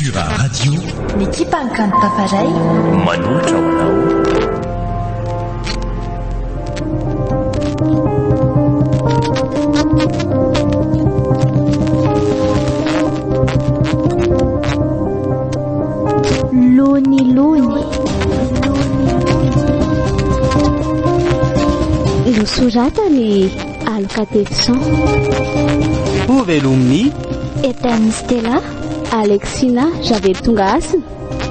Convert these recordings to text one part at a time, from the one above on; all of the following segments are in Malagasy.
Cultura Radio. L'équipe Ankano Paparay Manolotra ho anao. Lonilony. Nosoratany aloka Tefson. Ovelomny Etan'ny Stella Alexina Javely tonga asina.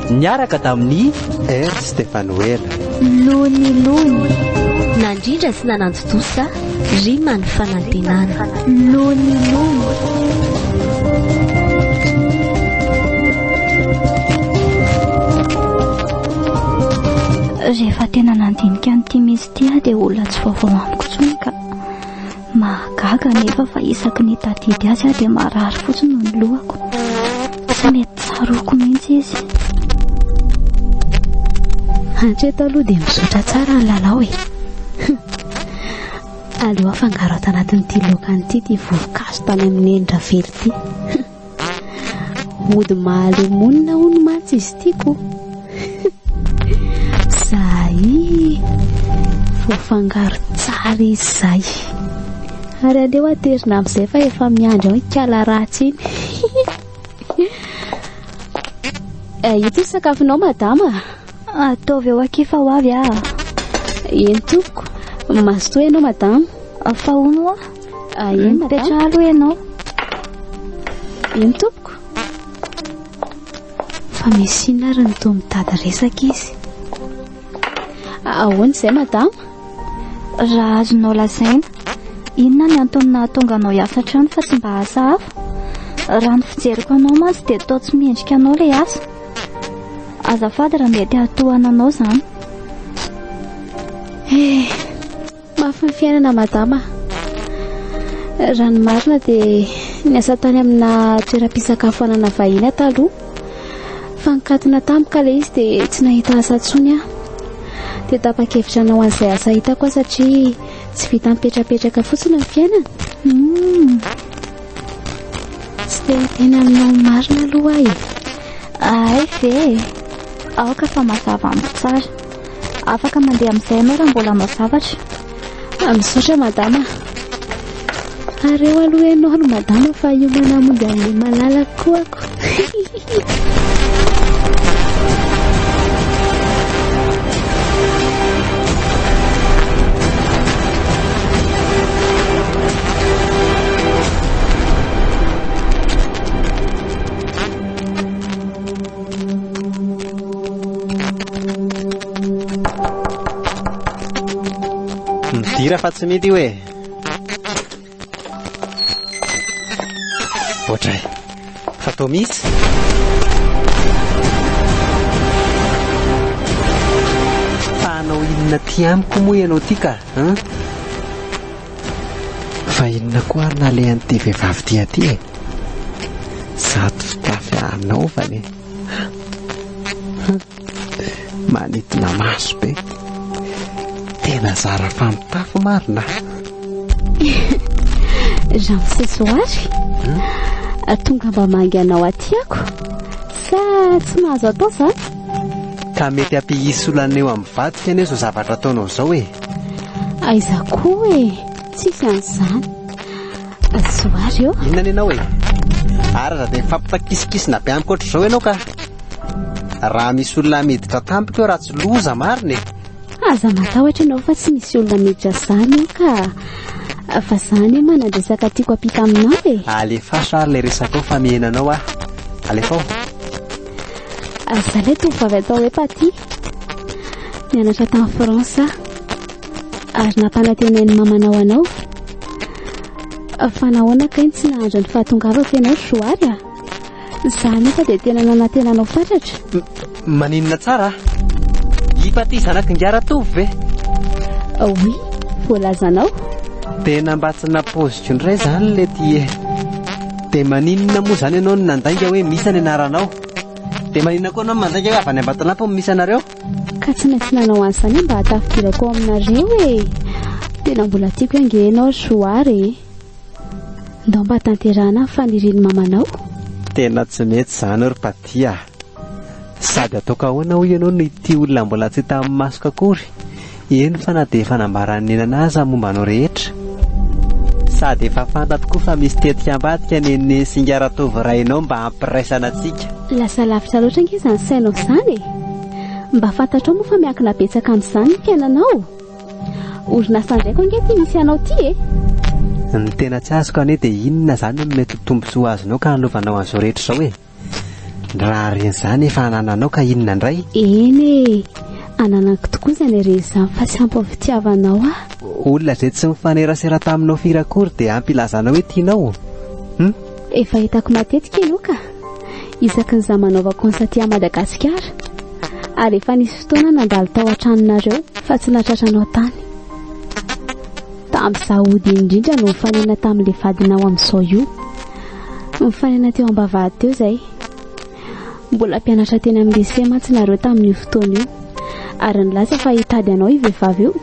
Niaraka tamin'ny R Stefanuela. Lonilony. Nandrindra sy nananjo dosa rima ny fanantenana. Lonilony. Rehefa tena nandinika ny tim'izy ity dia olona tsy vaovao amiko tsony ka mahagaga nefa fa isaky ny tadidy azy dia marary fotsiny ny lohako. Tsy mety tsaroko mihitsy izy. Hatreto aloha dia misotra tsara ny lalao e. Aleo afangaro ato anatin'ity laokan'ity ty voankazo tany amin'ny endra vely ity. Mody mahalemonina hono mantsy izy tiako. Zay voafangaro tsara izy zay. Ary aleo aterina amin'izay fa efa miandry ao ikala ratsy iny. Ito sakafonao madama? Ataovy eo akifa ho avy ah. Eny tompoko. Mazotoa ianao madama? Fa hono ah? Eny madama? Petra aloha ianao. Eny tompoko. Fa misy inona ary ny toa mitady resaka izy. Ahoana izay madama? Raha azonao lazaina, inona ny antony nahatonga anao hiasa trano fa tsy mba asa hafa? Raha ny fijeriko anao mantsy dia toa tsy miendrika anao ilay asa. Azafady raha mety hatohana anao izany. Mafy ny fiainana madama. Raha ny marina dia niasa tany amina toeram-pisakafoanana vahiny taloha. Fa nikatona tampoka ilay izy dia tsy nahita asa tsony aho. Dia tapa-kevitra anao an'izay asa hitako satria tsy vita mipetrapetraka fotsiny ny fiainana. Tsy dia tena aminao marina aloha e. Ay ve, aoka fa mazava amiko tsara. Afaka mandeha amin'izay ianao raha mbola hanao zavatra. Misaotra madama. Areo aloha ianao no madama fa io manamondy amin'ny malalaka koa ako. Dira fa tsy mety hoe ohatray fa toa misy fa anao inona ty amiko moa ianao ty ka fa inona koa ary nalehan'ny ty vehivavy ty aty e zato fitafy anao fa ne manitina maso be. Tena zara famitafo marina. Jean-Sesoary tonga mba mangy anao aty ako sa tsy mahazo atao zany? Ka mety hampihisy olaneo amin'ny vadika ane zao zavatra ataonao zao e. Aiza koa e, tsisy an'izany. Soary eo. Inona ianao e? Araza dia mifampitakisikisyna be amiko ohatr' izao ianao ka. Raha misy olona miditra tampiko eo raha tsy loza marina e. Aza matahotra ianao fa tsy misy olona miditra izany eo ka. Fa izany manandresaka tiako ampita aminao e. Alefa sary ilay resaka ao fa mihenanao ah. Alefa ao. Aza ilay tovovavy atao hoe Paty. Nianatra tamin'ny Fransa ary nampanantenain'ny mamanao anao. Fa nahoana kay tsy nahandro ny fahatongavako ianao soary ah. Izany nefa dia tena nanantenanao fatratra. Maninona tsara? Paty zanaky ngara tovy ve? Oui, voalazanao. Tena mba tsy napoziko indray zany le ty e. Dia maninona moa zany ianao no nandainga hoe misy any anaranao? Dia maninona koa ianao mandainga hoe avy any Ambatolampy misy anareo? Ka tsy maintsy nanao an'izany mba hatafidirako aminareo e. Tena mbola tiako ange ianao soary e. Ndao mba tanterana fanirian'ny mamanao. Tena tsy mety izany ry patia. Sady ataoko ahoana hoy ianao no ity olona mbola tsy tamin'ny masoko akory. Eny fa na dia fanambarany nenanazy momba anao rehetra. Sady efa fantako koa fa misy tetika ambadika neny singaratovy rainao mba hampiraisana antsika. Lasa lavitra loatra ange izany sainao izany e. Mba fantatrao moa fa miankina betsaka amin'izany ny fiainanao. Orinasa ndraiky ange ty misy anao ty e. Ny tena tsy azoko ane dia inona izany no mety tombontsoa azonao ka hanovanao an'izao rehetra izao e. Raha reny izany efa anananao ka inona indray? Eny e, ananako tokoa izany reny izany fa tsy ampy fitiavanao ah. Olona izay tsy mifanerasera taminao firy-akory dia ampy ilazanao hoe tianao. Efa hitako matetika ianao ka. Isaky ny zamanaovako ny saty Madagasikara. Ary efa nisy fotoana nandalo tao an-tranonareo fa tsy natratranao tany. Tamin'izaho ody indrindra no mifanena tamin'ilay vadinao amin'izao io. Mifanena teo am-bavahady teo izay. Mbola mpianatra teny amin'ny lycée mantsy nareo tamin'io fotoana io. Ary nilaza fa hitady anao io vehivavy io.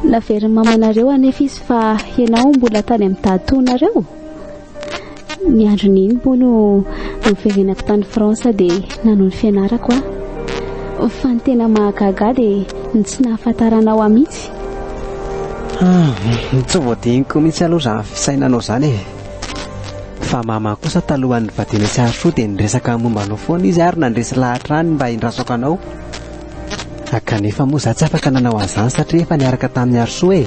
Naverin'ny mamanareo anefa izy fa ianao mbola tany amin'ny daditoanareo. Ny andro n'iny moa no niverenako tany Fransa dia nanao ny fianarako ah. Fa ny tena mahagaga dia ny tsy nahafantaranao amitsy. Tsy voadiniko mihitsy aloha izany fisainanao izany e. Fa mama kosa talohan'ny vadiana tsy arosoa dia niresaka momba anao foana izy ary nandresy lahatra any mba hindrasako anao. Kanefa moa izaho tsy afaka nanao an'izany satria efa niaraka tamin'ny arosoa e.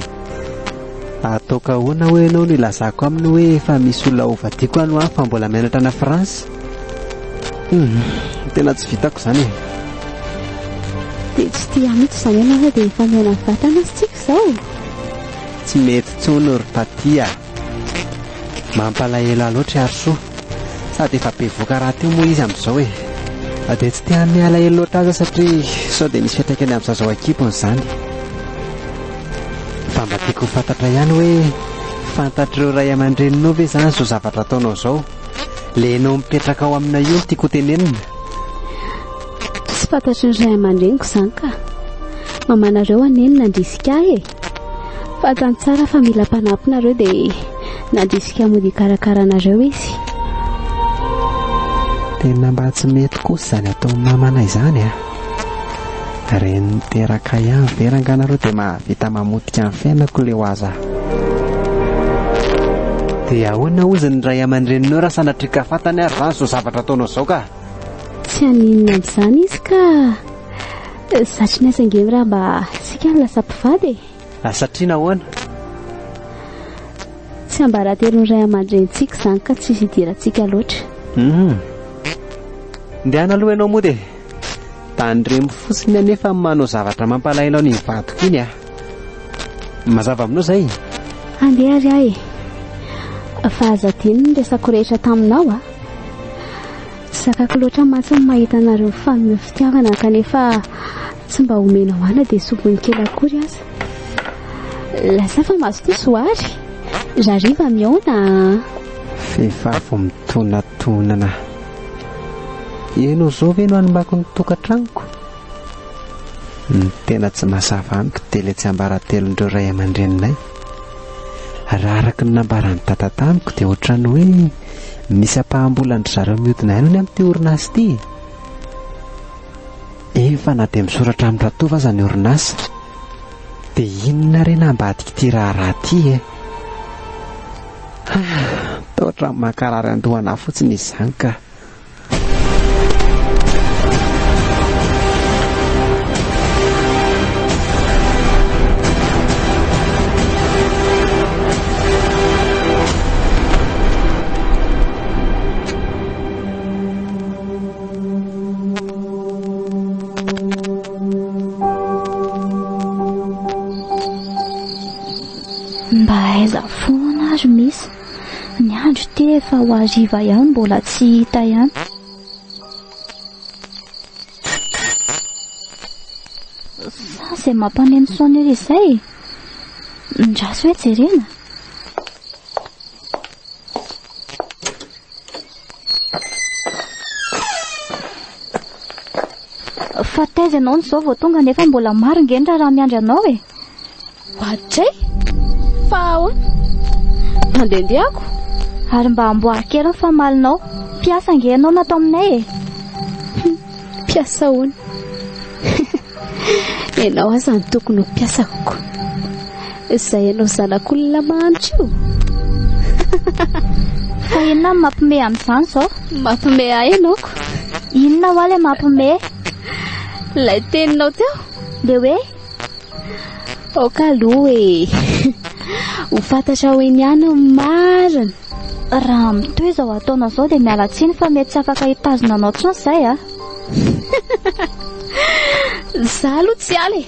Ataoko ahoana hoe ianao no ilazako aminy hoe efa misy olona ovadiako ano fa mbola mianatra na Frantsa. Tena tsy vitako izany e. Dia tsy tia mihitsy izany ianao dia efa miaina vatana tsika izao. Tsy mety tsony ry patia. Mampalahelo loatra arosoa. Sady efa be voka raha teo moa izy amin'izao e. Dia tsy tia mialahelo loatra aza satria sao dia misy fiatraikany amin'ny zazao akipony izany. Fa mba tiako fantatra ihany hoe fantatr'ireo ray aman-dreninao ve izany izao zavatra ataonao izao? Lenao mipetraka ao amina io tiako tenenina. Tsy fantatry ny ray aman-dreniko izany ka. Mamanareo aneny nandrisika e. Fa Tantara fa mila mpanampinareo dia nandrisika mody karakaranareo izy. Tena mba tsy mety kosa izany atao mamana izany a. Reny niteraka ihany veranganareo dia mahavita mamotika ny fiainako ilay ho aza. Dia ahoana ozy ny ray aman-dreninao raha sanatrika fantany ary izany izao zavatra ataonao izao ka? Tsy haninona amin'izany izy ka satria ny aisangemy raha mba sika ny lasa mpivady e. Satria nahoana? Tsy ambarahatelo ny ray aman-drenitsika izany ka tsy hidirantsika loatra. Ndehana aloha ianao moa dia tandremo fotsiny anefa manao zavatra mampalahelo ny vadiko iny a. Mazava aminao izay? Andeha ary ahy e. Fa azadino ny resako rehetra taminao a. Sakako loatra mantsy ny mahita anareo fanomeo fitiavana kanefa tsy mba homenao ana dia sobony kely akory aza. Lasa fa mazo ty soary. Rariva miaona. Vehivavy mitonantonana. Ianao izao ve no hanombako ny tokantranoko? Ny tena tsy mazava amiko dia ilay tsy ambaratelon'ireo ray aman-dreninay. Raha araka ny nambarany tata tamiko dia ohatrany hoe misy ampahambolan'ny zareo mihodina haino ny amin'ity orinasa ity. Efa na dia misoratra amin'ny ratova aza ny orinasa. Dia inona re nambadika ity raha ity e? Taotra makarary andohana fotsiny izany ka. Mba aiza foana azo misy. Ny andro ty efa ho hariva ihany mbola tsy hita ihany. Sa izay mampaneno sonnery izay. Ndraso hoe jerena. Fa taiza ianao n'izao vao tonga nefa mbola maro ngendra raha miandry anao e. Hatray? Fa ahoana? Mandendehako? Ary mba amboary kely fa malinao. Piasa nge ianao natao aminay e. Piasa hono. Ianao aza ny tokony ho piasako. Izay ianao zanak'olona mahantra io. Fa inona ny mampime amin'izany zao? Mampime ahy ianaoko. Inona ho ale mampime? Ilay teninao teo. Le hoe? Okaloha e. Ho fantatra hoe niany marina. Raha mitoy izao ataonao izao dia mialatsiny fa mety tsy afaka hitazona anao tsony izay a. Zaho aloha tsy aly e.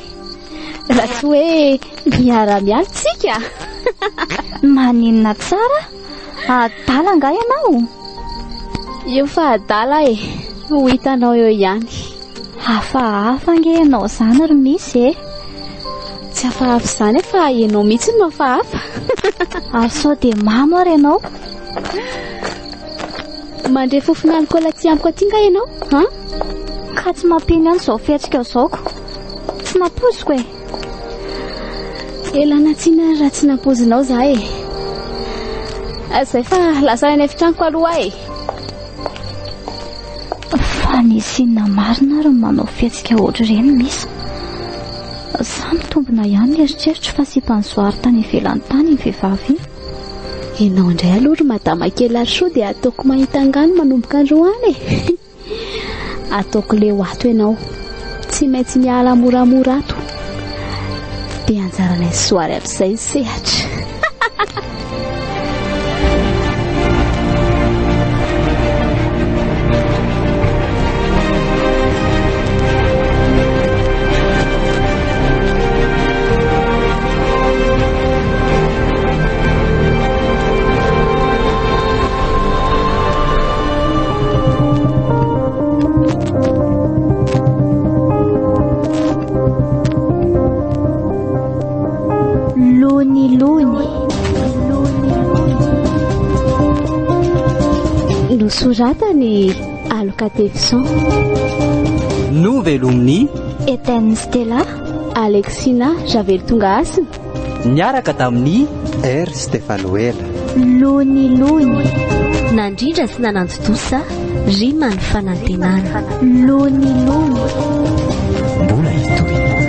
Raha tsy hoe miara-mialitsika. Maninona tsara? Adala nga ianao? Io fa adala e. Ho hitanao eo ihany. Hafahafa nge ianao izany ry misy e. Tsy hafahafa izany fa ianao mihitsy no hafahafa. Ary sao dia mamo ary ianao? Mandre fofona alikola ty amiko aty nga ianao? Ha? Ka tsy mampino ihany izao fihetsika izaoko. Tsy nampoziko e. Elana tsiana raha tsy nampozinao za e. Izay fa lasa any efitraniko aloha e. Fa nisy inona marina ary manao fihetsika ohatry ireny misy. Za mitombina ihany eritreritry fa sy mpanzoary tany ivelany tany ny vehivavy. Ianao indray aloha ry madama kely ary soa dia ataoko mahita angano manomboka androany e. Ataoko le ho ato ianao. Tsy maintsy miala moramora ato. Dia anjaranay soary amin'izay sehatra. Nosoratany aloka Tefson. Novelomny Eten Stella Alexina Javely tonga asina. Niaraka tamin'ny R Stefanoela. Lonilony Nandrindra sy nanandotosa rima ny fanantenana. Lonilony mbola hitoy.